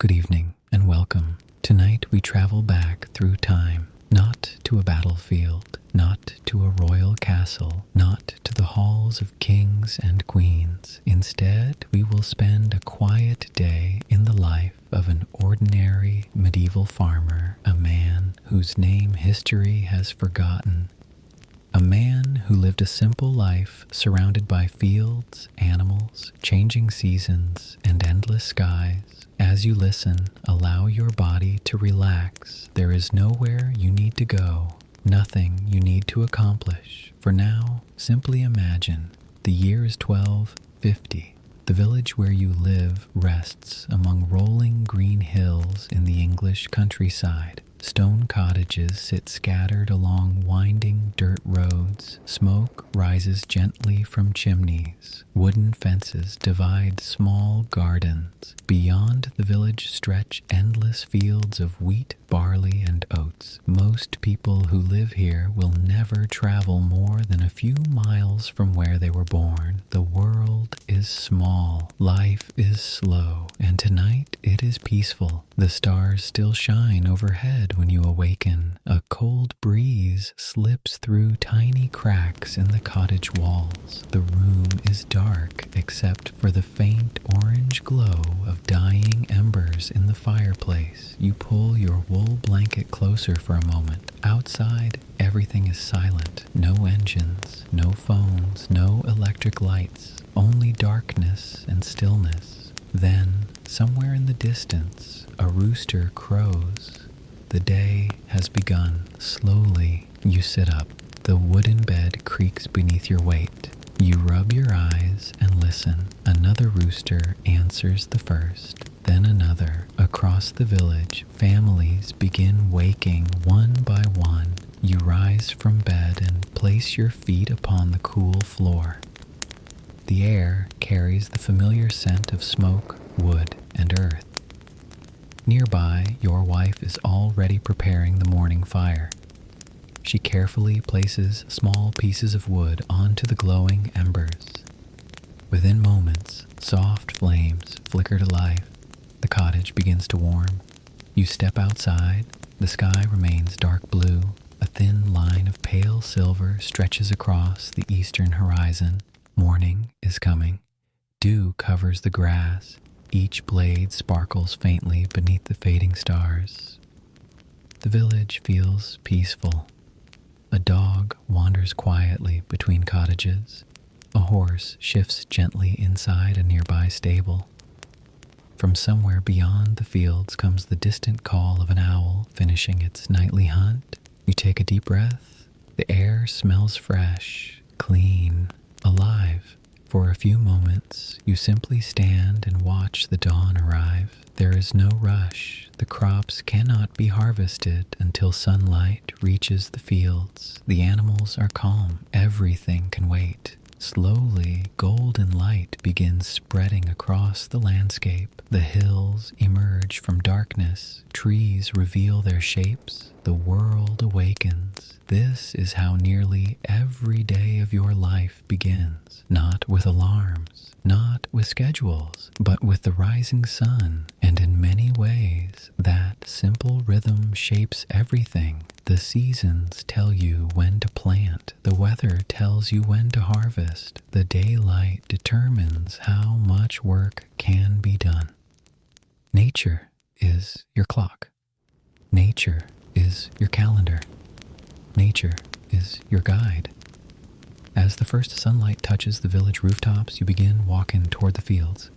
Good evening and welcome. Tonight we travel back through time, not to a battlefield, not to a royal castle, not to the halls of kings and queens. Instead, we will spend a quiet day in the life of an ordinary medieval farmer, a man whose name history has forgotten. A man who lived a simple life surrounded by fields, animals, changing seasons, and endless skies. As you listen, allow your body to relax. There is nowhere you need to go, nothing you need to accomplish. For now, simply imagine the year is 1250. The village where you live rests among rolling green hills in the English countryside. Stone cottages sit scattered along winding dirt roads. Smoke rises gently from chimneys. Wooden fences divide small gardens. Beyond the village stretch endless fields of wheat, barley, and oats. Most people who live here will never travel more than a few miles from where they were born. The world is small, life is slow, and tonight it is peaceful. The stars still shine overhead when you awaken. A cold breeze slips through tiny cracks in the cottage walls. The room is dark except for the faint orange glow of dying embers in the fireplace. You pull your wool blanket closer for a moment. Outside, everything is silent. No engines, no phones, no electric lights, only darkness and stillness. Then, somewhere in the distance, a rooster crows. The day has begun. Slowly, you sit up. The wooden bed creaks beneath your weight. You rub your eyes and listen. Another rooster answers the first, then another. Across the village, families begin waking one by one. You rise from bed and place your feet upon the cool floor. The air carries the familiar scent of smoke, wood, and earth. Nearby, your wife is already preparing the morning fire. She carefully places small pieces of wood onto the glowing embers. Within moments, soft flames flicker to life. The cottage begins to warm. You step outside. The sky remains dark blue. A thin line of pale silver stretches across the eastern horizon. Morning is coming. Dew covers the grass. Each blade sparkles faintly beneath the fading stars. The village feels peaceful. A dog wanders quietly between cottages. A horse shifts gently inside a nearby stable. From somewhere beyond the fields comes the distant call of an owl finishing its nightly hunt. You take a deep breath. The air smells fresh, clean, alive. For a few moments, you simply stand and watch the dawn arrive. There is no rush. The crops cannot be harvested until sunlight reaches the fields. The animals are calm. Everything can wait. Slowly, golden light begins spreading across the landscape. The hills emerge from darkness. Trees reveal their shapes. The world awakens. This is how nearly every day of your life begins. Not with alarms, not with schedules, but with the rising sun. And in many ways, that simple rhythm shapes everything. The seasons tell you when to plant. The weather tells you when to harvest. The daylight determines how much work can be done. Nature is your clock. Nature is your calendar. Nature is your guide. As the first sunlight touches the village rooftops, you begin walking toward the fields.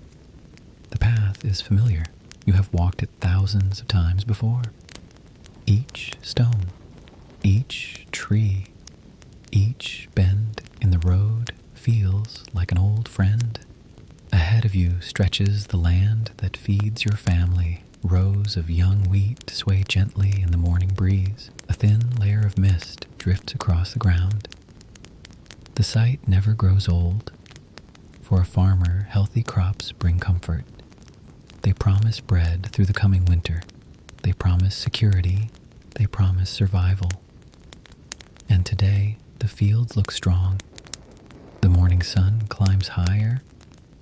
The path is familiar. You have walked it thousands of times before. Each stone, each tree, each bend in the road feels like an old friend. Ahead of you stretches the land that feeds your family. Rows of young wheat sway gently in the morning breeze. A thin layer of mist drifts across the ground. The sight never grows old. For a farmer, healthy crops bring comfort. They promise bread through the coming winter. They promise security. They promise survival. And today, the fields look strong. The morning sun climbs higher.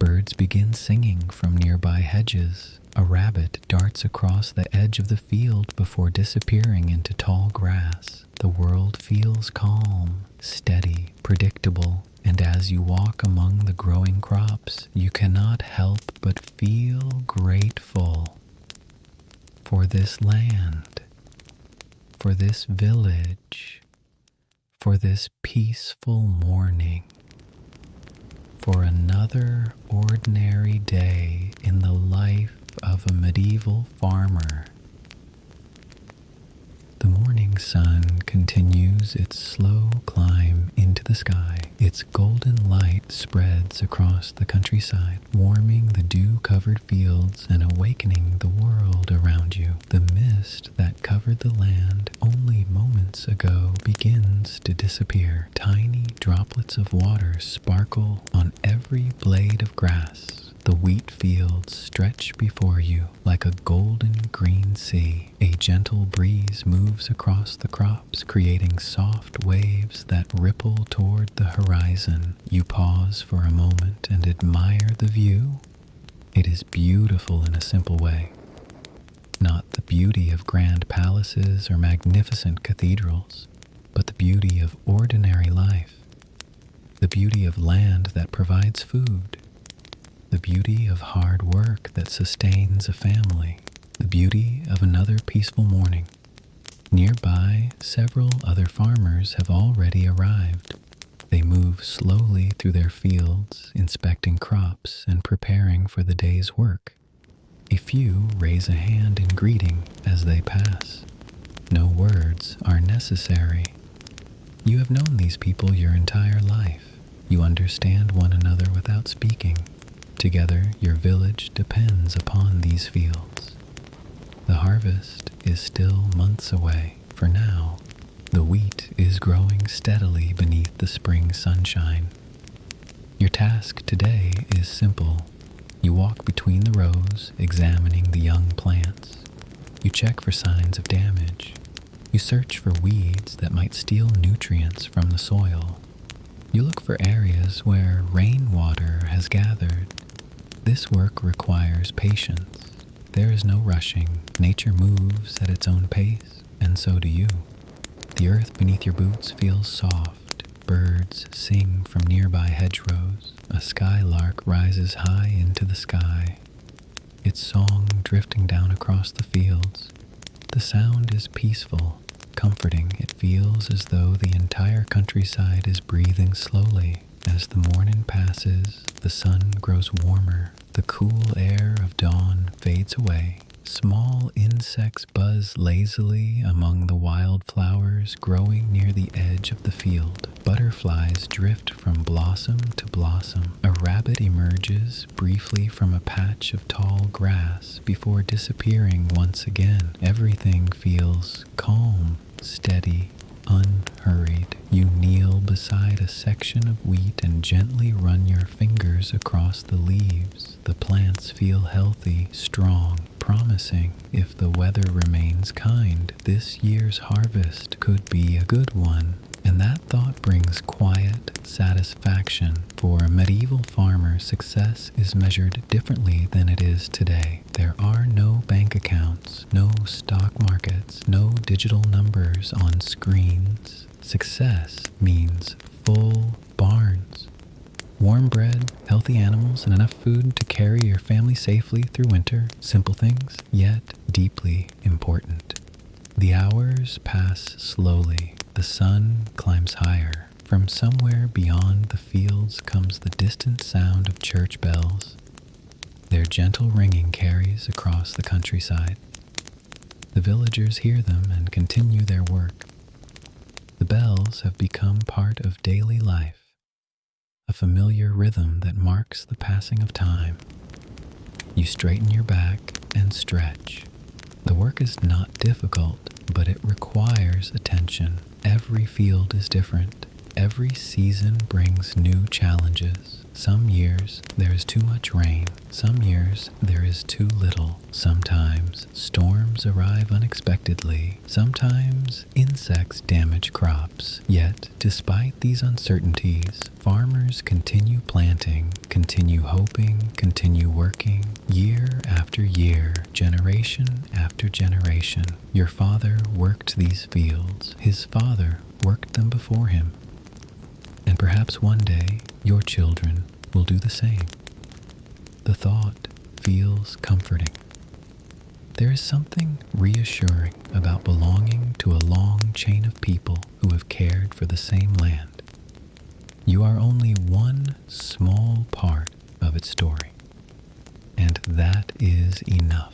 Birds begin singing from nearby hedges. A rabbit darts across the edge of the field before disappearing into tall grass. The world feels calm, steady, predictable, and as you walk among the growing crops, you cannot help but feel grateful for this land, for this village, for this peaceful morning, for another ordinary day in the life of a medieval farmer. The morning sun continues its slow climb into the sky. Its golden light spreads across the countryside, warming the dew-covered fields and awakening the world around you. The mist that covered the land only moments ago begins to disappear. Tiny droplets of water sparkle on every blade of grass. The wheat fields stretch before you like a golden green sea. A gentle breeze moves across the crops, creating soft waves that ripple toward the horizon. You pause for a moment and admire the view. It is beautiful in a simple way. Not the beauty of grand palaces or magnificent cathedrals, but the beauty of ordinary life. The beauty of land that provides food. The beauty of hard work that sustains a family. The beauty of another peaceful morning. Nearby, several other farmers have already arrived. They move slowly through their fields, inspecting crops and preparing for the day's work. A few raise a hand in greeting as they pass. No words are necessary. You have known these people your entire life. You understand one another without speaking. Together, your village depends upon these fields. The harvest is still months away. For now, the wheat is growing steadily beneath the spring sunshine. Your task today is simple. You walk between the rows, examining the young plants. You check for signs of damage. You search for weeds that might steal nutrients from the soil. You look for areas where rainwater has gathered. This work requires patience. There is no rushing. Nature moves at its own pace, and so do you. The earth beneath your boots feels soft. Birds sing from nearby hedgerows. A skylark rises high into the sky, its song drifting down across the fields. The sound is peaceful, comforting. It feels as though the entire countryside is breathing slowly. As the morning passes, the sun grows warmer. The cool air of dawn fades away. Small insects buzz lazily among the wildflowers growing near the edge of the field. Butterflies drift from blossom to blossom. A rabbit emerges briefly from a patch of tall grass before disappearing once again. Everything feels calm, steady, unhurried. You kneel beside a section of wheat and gently run your fingers across the leaves. The plants feel healthy, strong, promising. If the weather remains kind, this year's harvest could be a good one. And that thought brings quiet satisfaction. For a medieval farmer, success is measured differently than it is today. There are no bank accounts, no stock markets, no digital numbers on screens. Success means full barns, warm bread, healthy animals, and enough food to carry your family safely through winter. Simple things, yet deeply important. The hours pass slowly. The sun climbs higher. From somewhere beyond the fields comes the distant sound of church bells. Their gentle ringing carries across the countryside. The villagers hear them and continue their work. The bells have become part of daily life, a familiar rhythm that marks the passing of time. You straighten your back and stretch. The work is not difficult, but it requires attention. Every field is different. Every season brings new challenges. Some years there is too much rain. Some years there is too little. Sometimes storms arrive unexpectedly. Sometimes insects damage crops. Yet, despite these uncertainties, farmers continue planting, continue hoping, continue working, year after year, generation after generation. Your father worked these fields. His father worked them before him. And perhaps one day, your children will do the same. The thought feels comforting. There is something reassuring about belonging to a long chain of people who have cared for the same land. You are only one small part of its story, and that is enough.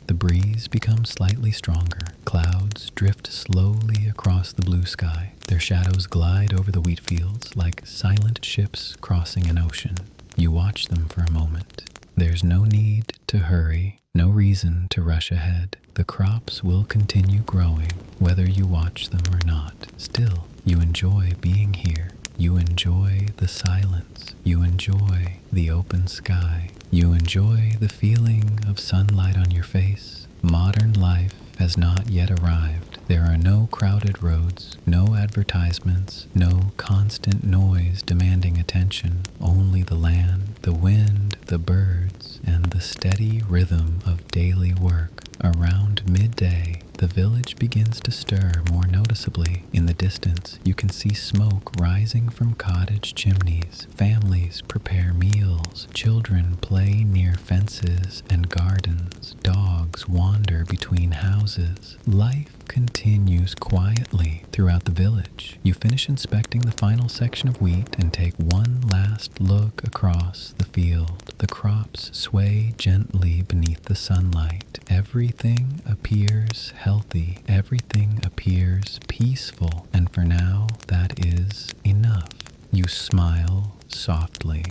The breeze becomes slightly stronger. Clouds drift slowly across the blue sky. Their shadows glide over the wheat fields like silent ships crossing an ocean. You watch them for a moment. There's no need to hurry, no reason to rush ahead. The crops will continue growing, whether you watch them or not. Still, you enjoy being here. You enjoy the silence. You enjoy the open sky. You enjoy the feeling of sunlight on your face. Modern life has not yet arrived. There are no crowded roads, no advertisements, no constant noise demanding attention. Only the land, the wind, the birds, and the steady rhythm of daily work. Around midday, the village begins to stir more noticeably. In the distance, you can see smoke rising from cottage chimneys. Families prepare meals. Children play near fences and gardens. Dogs wander between houses. Life continues quietly throughout the village. You finish inspecting the final section of wheat and take one last look across the field. The crops sway gently beneath the sunlight. Everything appears healthy. Everything appears peaceful. And for now, that is enough. You smile softly.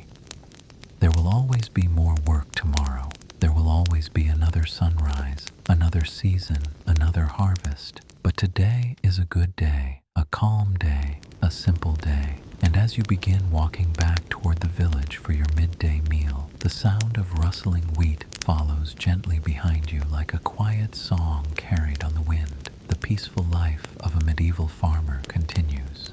There will always be more work tomorrow. There will always be another sunrise, another season, another harvest. But today is a good day, a calm day, a simple day. And as you begin walking back toward the village for your midday meal, the sound of rustling wheat follows gently behind you like a quiet song carried on the wind. The peaceful life of a medieval farmer continues.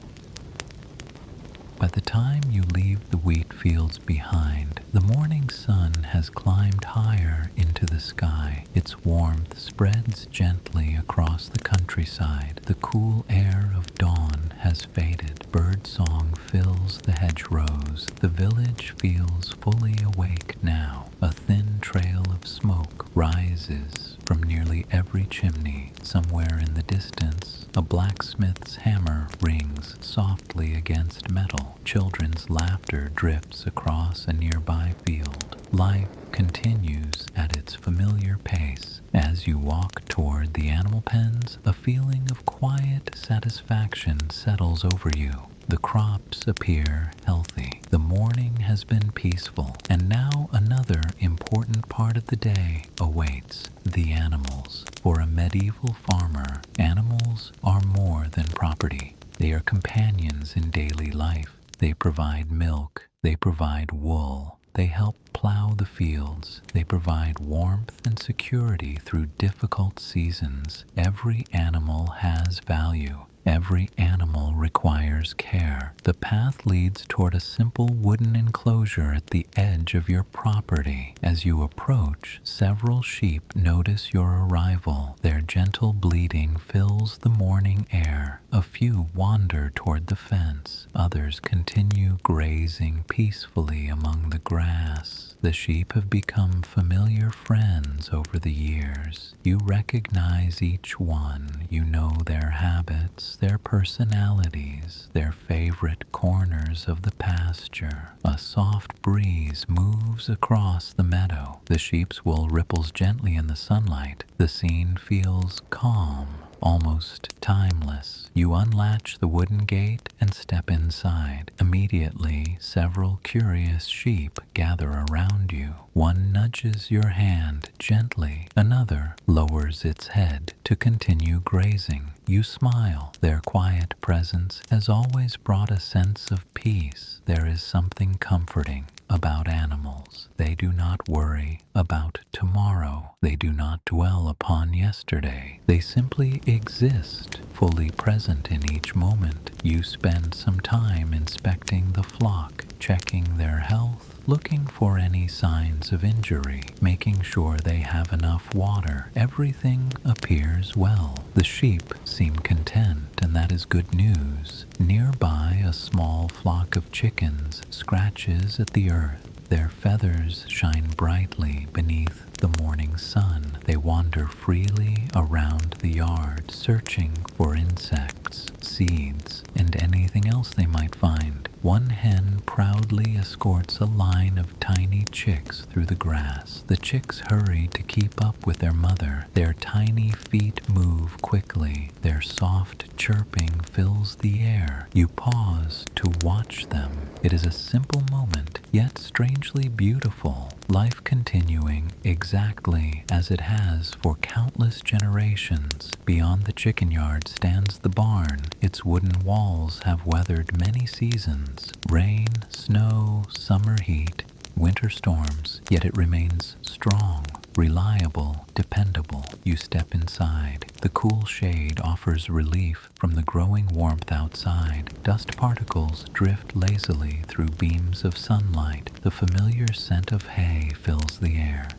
By the time you leave the wheat fields behind, the morning sun has climbed higher into the sky. Its warmth spreads gently across the countryside. The cool air of dawn has faded. Birdsong fills the hedgerows. The village feels fully awake now. A thin trail of smoke rises from nearly every chimney. Somewhere in the distance, a blacksmith's hammer rings softly against metal. Children's laughter drifts across a nearby field. Life continues at its familiar pace. As you walk toward the animal pens, a feeling of quiet satisfaction settles over you. The crops appear healthy. The morning has been peaceful. And now another important part of the day awaits: the animals. For a medieval farmer, animals are more than property. They are companions in daily life. They provide milk. They provide wool. They help plow the fields. They provide warmth and security through difficult seasons. Every animal has value. Every animal requires care. The path leads toward a simple wooden enclosure at the edge of your property. As you approach, several sheep notice your arrival. Their gentle bleating fills the morning air. A few wander toward the fence. Others continue grazing peacefully among the grass. The sheep have become familiar friends over the years. You recognize each one. You know their habits, their personalities, their favorite corners of the pasture. A soft breeze moves across the meadow. The sheep's wool ripples gently in the sunlight. The scene feels calm. almost timeless. You unlatch the wooden gate and step inside. Immediately, several curious sheep gather around you. One nudges your hand gently, another lowers its head to continue grazing. You smile. Their quiet presence has always brought a sense of peace. There is something comforting about animals. They do not worry about tomorrow. They do not dwell upon yesterday. They simply exist, fully present in each moment. You spend some time inspecting the flock, checking their health, looking for any signs of injury, making sure they have enough water. Everything appears well. The sheep seem content, and that is good news. Nearby, a small flock of chickens scratches at the earth. Their feathers shine brightly beneath the morning sun. They wander freely around the yard, searching for insects, seeds, and anything else they might find. One hen proudly escorts a line of tiny chicks through the grass. The chicks hurry to keep up with their mother. Their tiny feet move quickly. Their soft chirping fills the air. You pause to watch them. It is a simple moment, yet strangely beautiful. Life continuing exactly as it has for countless generations. Beyond the chicken yard stands the barn. Its wooden walls have weathered many seasons. Rain, snow, summer heat, winter storms, yet it remains strong, reliable, dependable. You step inside. The cool shade offers relief from the growing warmth outside. Dust particles drift lazily through beams of sunlight. The familiar scent of hay fills the air.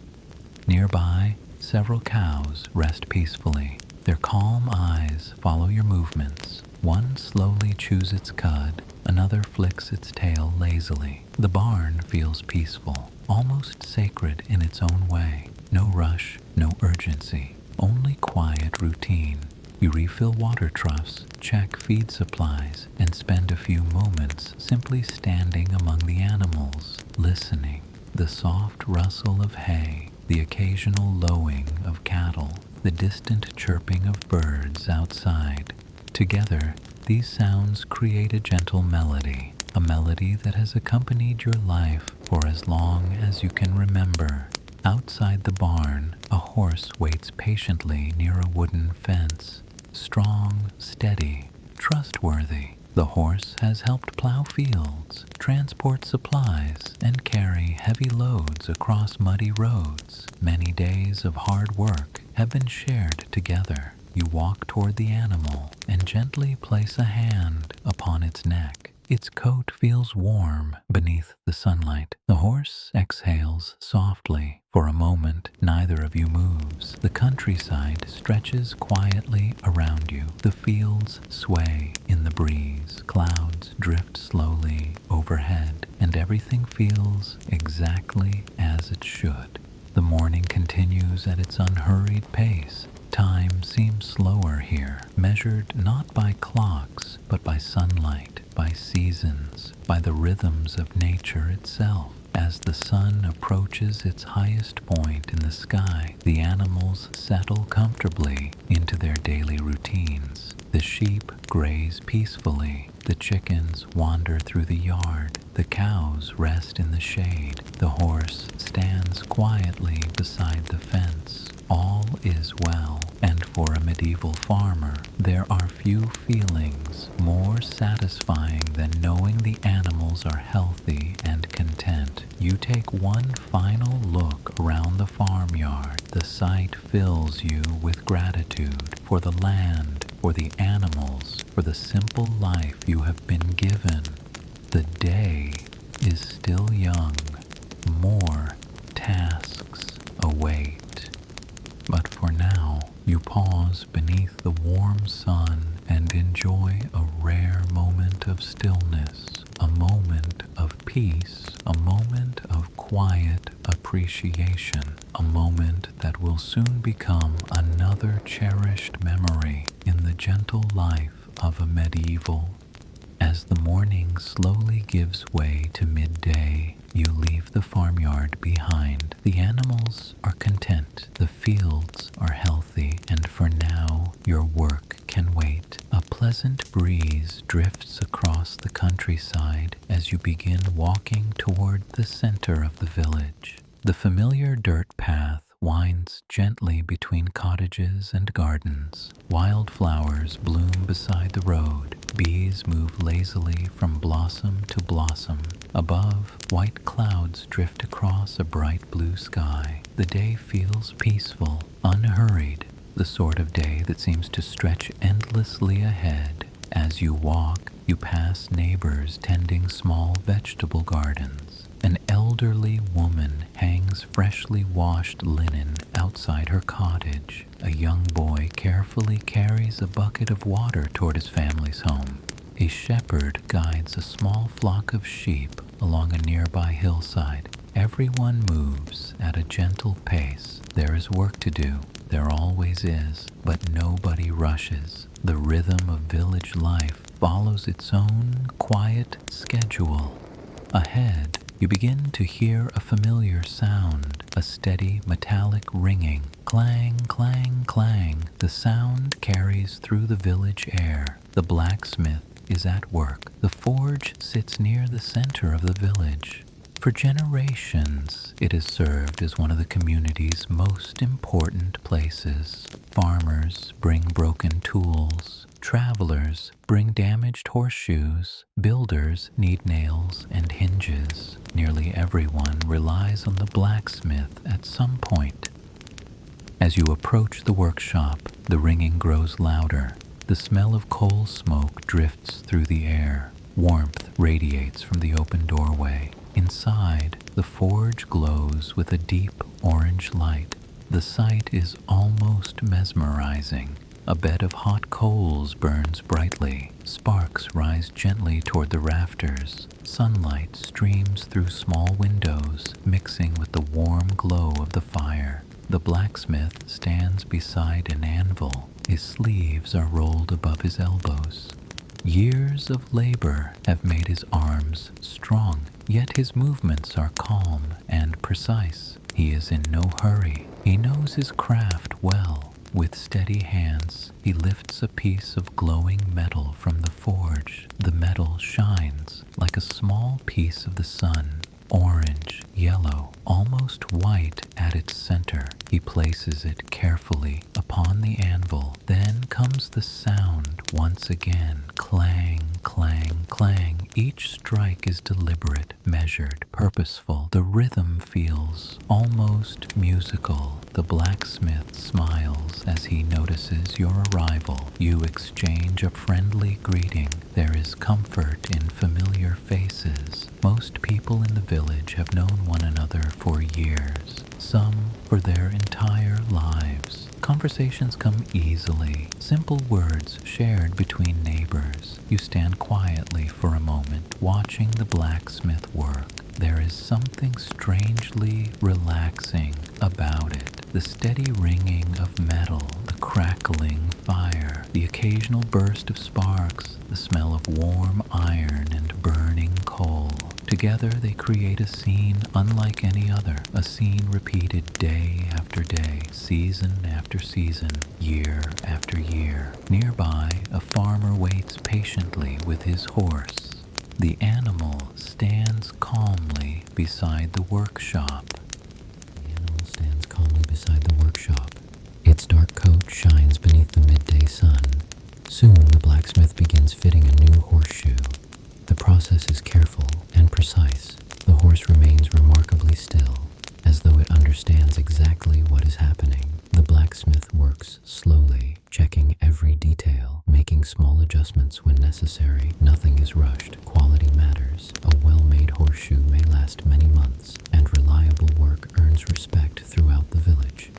Nearby, several cows rest peacefully. Their calm eyes follow your movements. One slowly chews its cud, another flicks its tail lazily. The barn feels peaceful, almost sacred in its own way. No rush, no urgency, only quiet routine. You refill water troughs, check feed supplies, and spend a few moments simply standing among the animals, listening. The soft rustle of hay, the occasional lowing of cattle, the distant chirping of birds outside. Together, these sounds create a gentle melody, a melody that has accompanied your life for as long as you can remember. Outside the barn, a horse waits patiently near a wooden fence. Strong, steady, trustworthy. The horse has helped plow fields, transport supplies, and carry heavy loads across muddy roads. Many days of hard work have been shared together. You walk toward the animal and gently place a hand upon its neck. Its coat feels warm beneath the sunlight. The horse exhales softly. For a moment, neither of you moves. The countryside stretches quietly around you. The fields sway in the breeze. Clouds drift slowly overhead, and everything feels exactly as it should. The morning continues at its unhurried pace. Time seems slower here, measured not by clocks, but by sunlight, by seasons, by the rhythms of nature itself. As the sun approaches its highest point in the sky, the animals settle comfortably into their daily routines. The sheep graze peacefully. The chickens wander through the yard. The cows rest in the shade. The horse stands quietly beside the fence. All is well, and for a medieval farmer, there are few feelings more satisfying than knowing the animals are healthy and content. You take one final look around the farmyard. The sight fills you with gratitude for the land, for the animals, for the simple life you have been given. The day is still young. More tasks await. But for now, you pause beneath the warm sun and enjoy a rare moment of stillness, a moment of peace, a moment of quiet appreciation, a moment that will soon become another cherished memory in the gentle life of a medieval. As the morning slowly gives way to midday, you leave the farmyard behind. The animals are content, the fields are healthy, and for now your work pleasant breeze drifts across the countryside as you begin walking toward the center of the village. The familiar dirt path winds gently between cottages and gardens. Wildflowers bloom beside the road. Bees move lazily from blossom to blossom. Above, white clouds drift across a bright blue sky. The day feels peaceful, unhurried, the sort of day that seems to stretch endlessly ahead. As you walk, you pass neighbors tending small vegetable gardens. An elderly woman hangs freshly washed linen outside her cottage. A young boy carefully carries a bucket of water toward his family's home. A shepherd guides a small flock of sheep along a nearby hillside. Everyone moves at a gentle pace. There is work to do. There always is, but nobody rushes. The rhythm of village life follows its own quiet schedule. Ahead, you begin to hear a familiar sound, a steady metallic ringing. Clang, clang, clang. The sound carries through the village air. The blacksmith is at work. The forge sits near the center of the village. For generations, it has served as one of the community's most important places. Farmers bring broken tools. Travelers bring damaged horseshoes. Builders need nails and hinges. Nearly everyone relies on the blacksmith at some point. As you approach the workshop, the ringing grows louder. The smell of coal smoke drifts through the air. Warmth radiates from the open doorway. Inside, the forge glows with a deep orange light. The sight is almost mesmerizing. A bed of hot coals burns brightly. Sparks rise gently toward the rafters. Sunlight streams through small windows, mixing with the warm glow of the fire. The blacksmith stands beside an anvil. His sleeves are rolled above his elbows. Years of labor have made his arms strong, yet his movements are calm and precise. He is in no hurry. He knows his craft well. With steady hands, he lifts a piece of glowing metal from the forge. The metal shines like a small piece of the sun, orange, yellow, almost white at its center. He places it carefully upon the anvil. Then comes the sound once again. Clang, clang, clang. Each strike is deliberate, measured, purposeful. The rhythm feels almost musical. The blacksmith smiles as he notices your arrival. You exchange a friendly greeting. There is comfort in familiar faces. Most people in the village have known one another for years, some for their entire lives. Conversations come easily, simple words shared between neighbors. You stand quietly for a moment, watching the blacksmith work. There is something strangely relaxing about it. The steady ringing of metal, the crackling fire, the occasional burst of sparks, the smell of warm iron and burning coal. Together they create a scene unlike any other, a scene repeated day after day, season after season, year after year. Nearby, a farmer waits patiently with his horse. The animal stands calmly beside the workshop. Its dark coat shines beneath the midday sun. Soon the blacksmith begins fitting a new horseshoe. The process is careful and precise. The horse remains remarkably still, as though it understands exactly what is happening. The blacksmith works slowly, checking every detail, making small adjustments when necessary. Nothing is rushed. Quality matters. A well-made horseshoe may last many months, and reliable work earns respect throughout the village.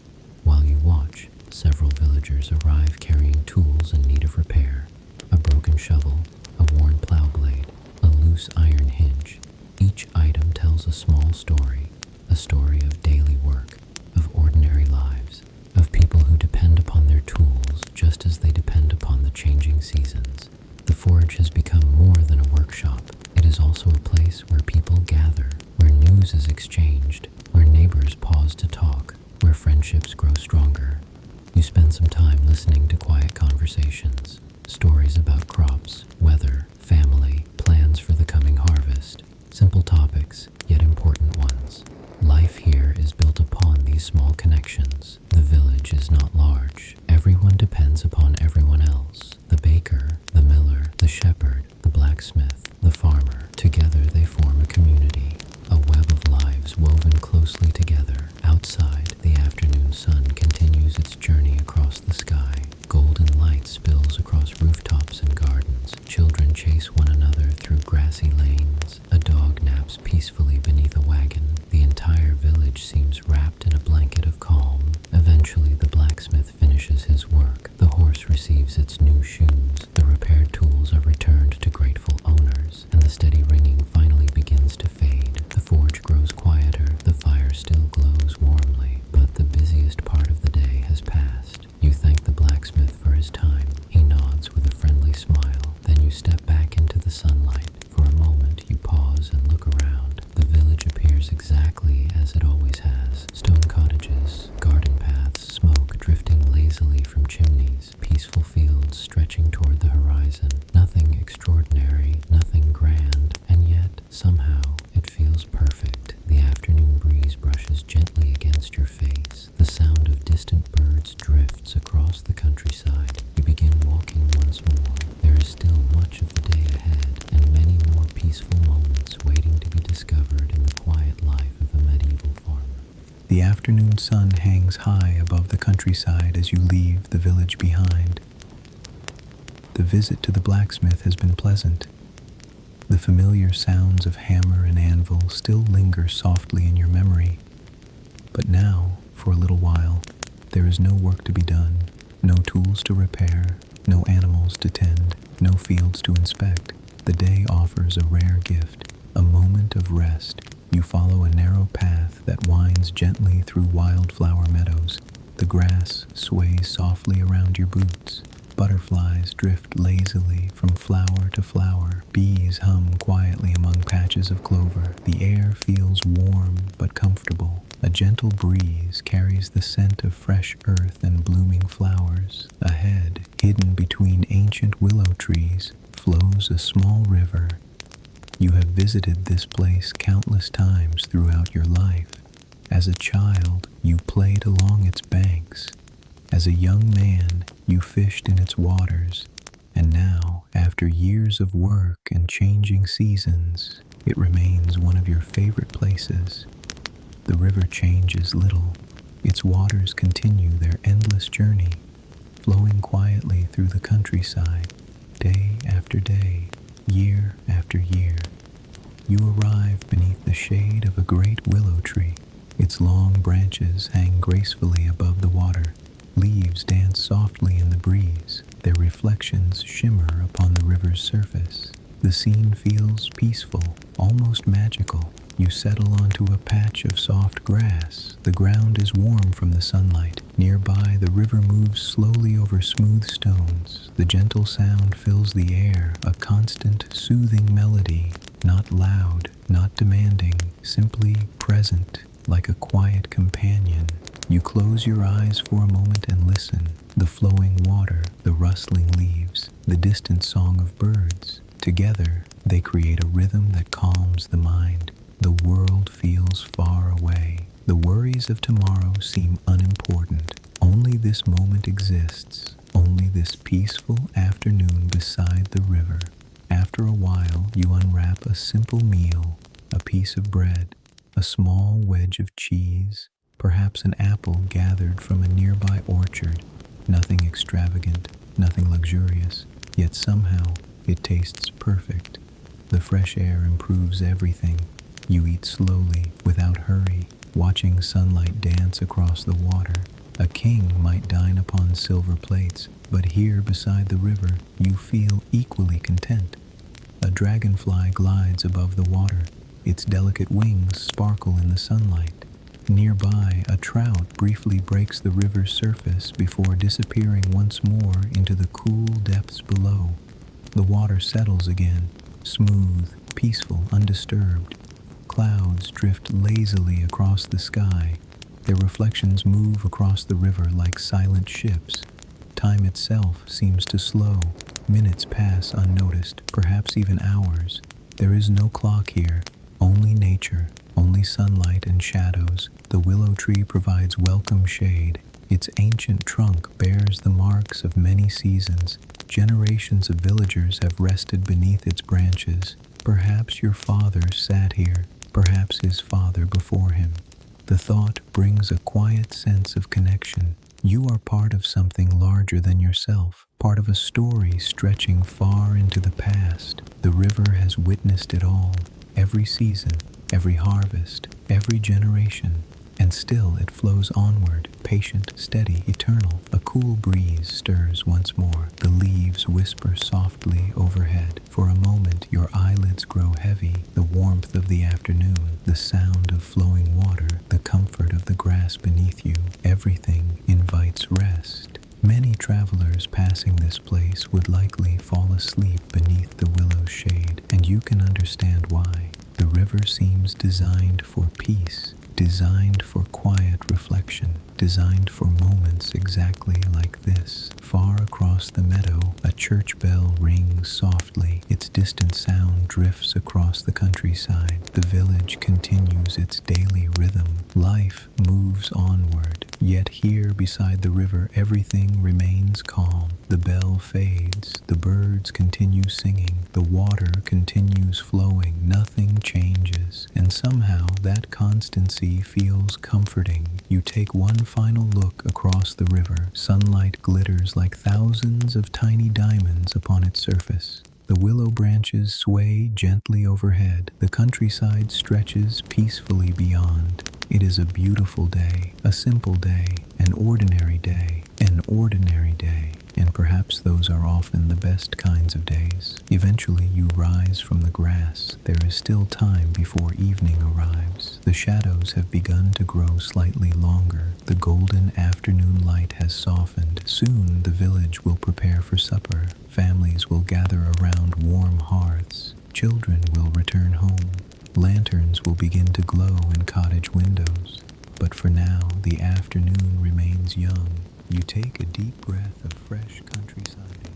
While you watch, several villagers arrive carrying tools in need of repair. A broken shovel, a worn plow blade, a loose iron hinge. Each item tells a small story, a story of daily work, of ordinary lives, of people who depend upon their tools just as they depend upon the changing seasons. The forge has become more than a workshop. It is also a place where people gather, where news is exchanged, where neighbors pause to talk, where friendships grow stronger. You spend some time listening to quiet conversations. Stories about crops, weather, family, plans for the coming harvest. Simple topics, yet important ones. Life here is built upon these small connections. The village is not large. Everyone depends upon everyone else. The baker, the miller, the shepherd, the blacksmith, the farmer. Together they form a community, a web of lives woven closely together. Outside, the afternoon sun continues its journey across the sky. Golden light spills across rooftops and gardens. Children chase one another through grassy lanes. A dog naps peacefully beneath a wagon. The entire village seems wrapped in a blanket of calm. Eventually, the blacksmith finishes his work. The horse receives its new shoes. The repaired tools are returned to grateful owners, and the steady ringing finally begins to fade. The forge grows quieter. The fire still glows warmly, but the busiest part of the day has passed. You thank the blacksmith for his time. He nods with a friendly smile. Then you step back into the sunlight. For a moment, you pause and look around. The village appears exactly as it always has. Stone cottages, garden paths, smoke drifting lazily from chimneys, peaceful fields stretching toward the horizon. Nothing extraordinary, nothing grand, and yet, somehow, it feels perfect. The afternoon breeze brushes gently against your face. The sound of distant birds drifts across the countryside. You begin walking once more. There is still much of the day ahead, and many more peaceful moments waiting to be discovered in the quiet life of a medieval farmer. The afternoon sun hangs high above the countryside as you leave the village behind. The visit to the blacksmith has been pleasant. The familiar sounds of hammer and anvil still linger softly in your memory. But now, for a little while, there is no work to be done, no tools to repair, no animals to tend, no fields to inspect. The day offers a rare gift, a moment of rest. You follow a narrow path that winds gently through wildflower meadows. The grass sways softly around your boots. Butterflies drift lazily from flower to flower. Bees hum quietly among patches of clover. The air feels warm but comfortable. A gentle breeze carries the scent of fresh earth and blooming flowers. Ahead, hidden between ancient willow trees, flows a small river. You have visited this place countless times throughout your life. As a child, you played along its banks. As a young man, you fished in its waters. And now, after years of work and changing seasons, it remains one of your favorite places. The river changes little. Its waters continue their endless journey, flowing quietly through the countryside, day after day, year after year. You arrive beneath the shade of a great willow tree. Its long branches hang gracefully above the water. Leaves dance softly in the breeze. Their reflections shimmer upon the river's surface. The scene feels peaceful, almost magical. You settle onto a patch of soft grass. The ground is warm from the sunlight. Nearby, the river moves slowly over smooth stones. The gentle sound fills the air, a constant, soothing melody. Not loud, not demanding, simply present, like a quiet companion. You close your eyes for a moment and listen. The flowing water, the rustling leaves, the distant song of birds. Together, they create a rhythm that calms the mind. The world feels far away. The worries of tomorrow seem unimportant. Only this moment exists. Only this peaceful afternoon beside the river. After a while, you unwrap a simple meal, a piece of bread, a small wedge of cheese, perhaps an apple gathered from a nearby orchard. Nothing extravagant, nothing luxurious, yet somehow it tastes perfect. The fresh air improves everything. You eat slowly, without hurry, watching sunlight dance across the water. A king might dine upon silver plates, but here beside the river you feel equally content. A dragonfly glides above the water. Its delicate wings sparkle in the sunlight. Nearby, a trout briefly breaks the river's surface before disappearing once more into the cool depths below. The water settles again, smooth, peaceful, undisturbed. Clouds drift lazily across the sky. Their reflections move across the river like silent ships. Time itself seems to slow. Minutes pass unnoticed, perhaps even hours. There is no clock here, only nature, only sunlight and shadows. The willow tree provides welcome shade. Its ancient trunk bears the marks of many seasons. Generations of villagers have rested beneath its branches. Perhaps your father sat here, perhaps his father before him. The thought brings a quiet sense of connection. You are part of something larger than yourself, part of a story stretching far into the past. The river has witnessed it all, every season, every harvest, every generation, and still it flows onward, patient, steady, eternal. A cool breeze stirs once more. The leaves whisper softly overhead. For a moment your eyelids grow heavy. The warmth of the afternoon, the sound of flowing water, the comfort of the grass beneath you, everything invites rest. Many travelers passing this place would likely fall asleep beneath the willow's shade, and you can understand why. The river seems designed for peace, designed for quiet reflection, designed for moments exactly like this. Far across the meadow, a church bell rings softly. Its distant sound drifts across the countryside. The village continues its daily rhythm. Life moves onward. Yet here beside the river, everything remains calm. The bell fades. The birds continue singing. The water continues flowing. Nothing changes. And somehow that constancy feels comforting. You take one final look across the river. Sunlight glitters like thousands of tiny diamonds upon its surface. The willow branches sway gently overhead. The countryside stretches peacefully beyond. It is a beautiful day, a simple day, an ordinary day, and perhaps those are often the best kinds of days. Eventually you rise from the grass. There is still time before evening arrives. The shadows have begun to grow slightly longer. The golden afternoon light has softened. Soon the village will prepare for supper. Families will gather around warm hearths. Children will return home. Lanterns will begin to glow in cottage windows. But for now, the afternoon remains young. You take a deep breath of fresh countryside.